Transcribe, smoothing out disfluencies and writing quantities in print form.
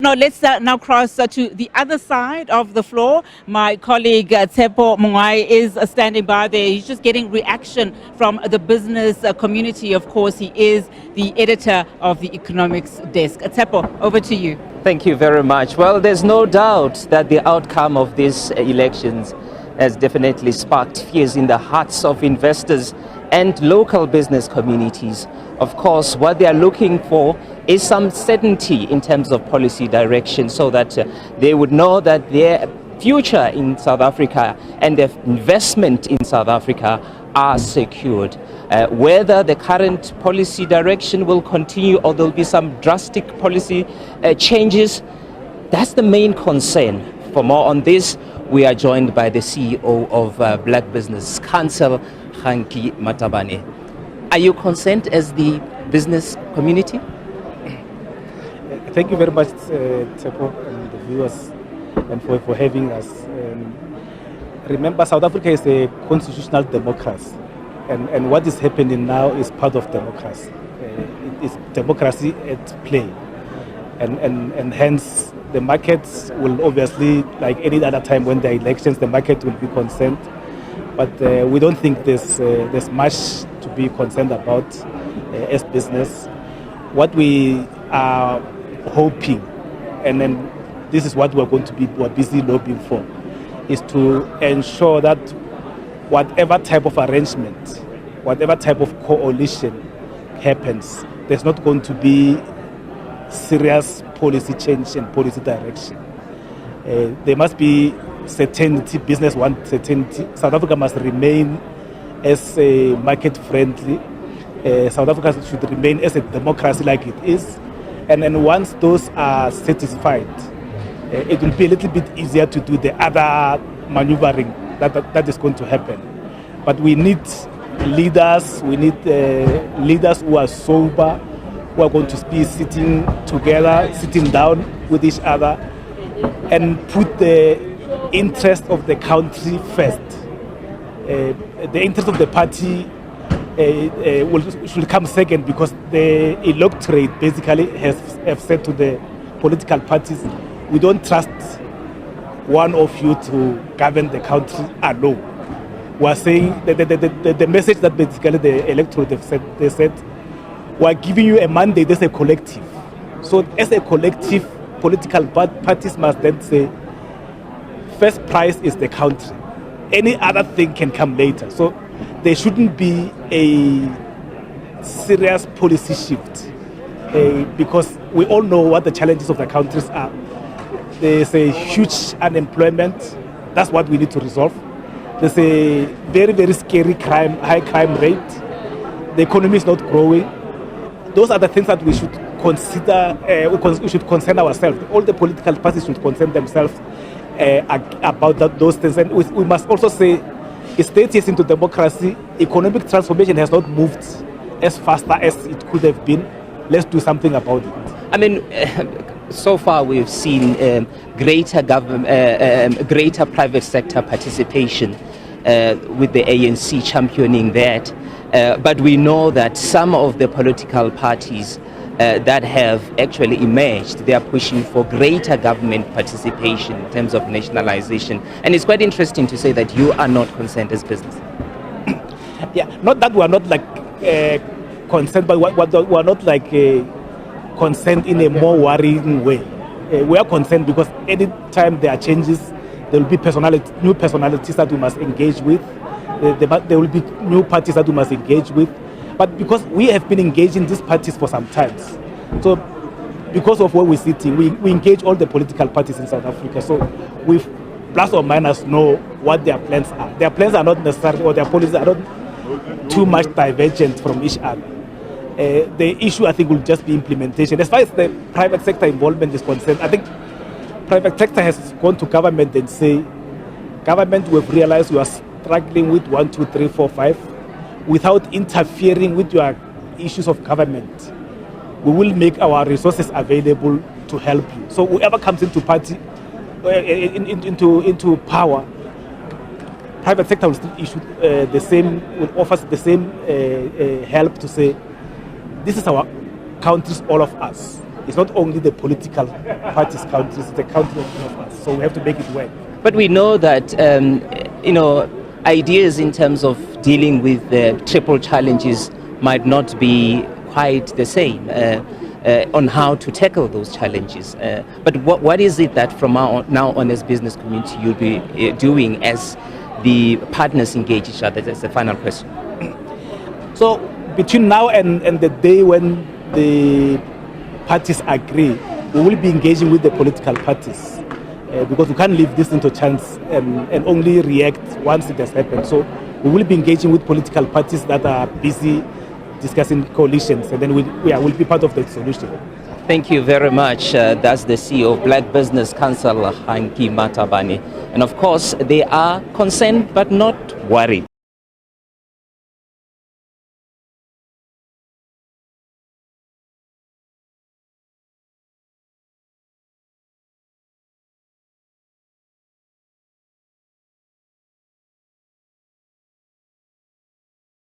Now let's now cross to the other side of the floor. My colleague Tshepo Mongoai is standing by there. He's just getting reaction from the business community. Of course, he is the editor of the economics desk. Tshepo, over to you. Thank you very much. Well, there's no doubt that the outcome of these elections has definitely sparked fears in the hearts of investors and local business communities. Of course, what they are looking for is some certainty in terms of policy direction so that they would know that their future in South Africa and their investment in South Africa are secured. Whether the current policy direction will continue or there will be some drastic policy changes, that's the main concern. For more on this, we are joined by the CEO of Black Business Council, Kganki Matabane. Are you concerned as the business community? Thank you very much, Tshepo, and the viewers, and for having us. Remember, South Africa is a constitutional democracy, and what is happening now is part of democracy. It is democracy at play, and hence the markets will obviously, like any other time when there are elections, the market will be concerned. But we don't think there's much to be concerned about as business. What we are hoping, and then this is what we're busy lobbying for, is to ensure that whatever type of arrangement, whatever type of coalition happens, there's not going to be serious policy change and policy direction. There must be certainty. Business wants certainty. South Africa must remain as a market friendly. South Africa should remain as a democracy like it is. And then once those are satisfied, it will be a little bit easier to do the other maneuvering that is going to happen. But we need leaders. We need leaders who are sober, who are going to be sitting together, sitting down with each other, and put the interest of the country first. The interest of the party should come second, because the electorate basically have said to the political parties, we don't trust one of you to govern the country alone. We are saying the message that basically the electorate have said, they said, we are giving you a mandate as a collective. So as a collective, political parties must then say, first prize is the country. Any other thing can come later. So there shouldn't be a serious policy shift, because we all know what the challenges of the countries are. There's a huge unemployment. That's what we need to resolve. There's a very, very scary high crime rate. The economy is not growing. Those are the things that we should consider. We should concern ourselves. All the political parties should concern themselves about those things. And we must also say, 30 years into democracy, economic transformation has not moved as fast as it could have been. Let's do something about it. I mean, so far we've seen greater private sector participation with the ANC championing that. But we know that some of the political parties that have actually emerged, they are pushing for greater government participation in terms of nationalization. And it's quite interesting to say that you are not concerned as business. Yeah, not that we are not like concerned, but we are not like concerned in a more worrying way. We are concerned because any time there are changes, there will be new personalities that we must engage with. There will be new parties that we must engage with. But because we have been engaging these parties for some time, so because of where we're sitting, we engage all the political parties in South Africa. So we plus or minus know what their plans are. Their plans are not necessarily, or their policies are not too much divergent from each other. The issue, I think, will just be implementation. As far as the private sector involvement is concerned, I think private sector has gone to government and say, government, we've realized you are struggling with 1, 2, 3, 4, 5. Without interfering with your issues of government, we will make our resources available to help you. So whoever comes into into power, private sector will still issue will offer the same help to say, this is our countries, all of us. It's not only the political parties countries, it's the country of us. So we have to make it work. But we know that, ideas in terms of dealing with the triple challenges might not be quite the same on how to tackle those challenges. But what is it that from now on as business community you'll be doing as the partners engage each other? That's the final question. So between now and the day when the parties agree, we will be engaging with the political parties because we can't leave this into chance and only react once it has happened. So we will be engaging with political parties that are busy discussing coalitions, and then we'll be part of that solution. Thank you very much. That's the CEO of Black Business Council, Kganki Matabane. And of course, they are concerned but not worried.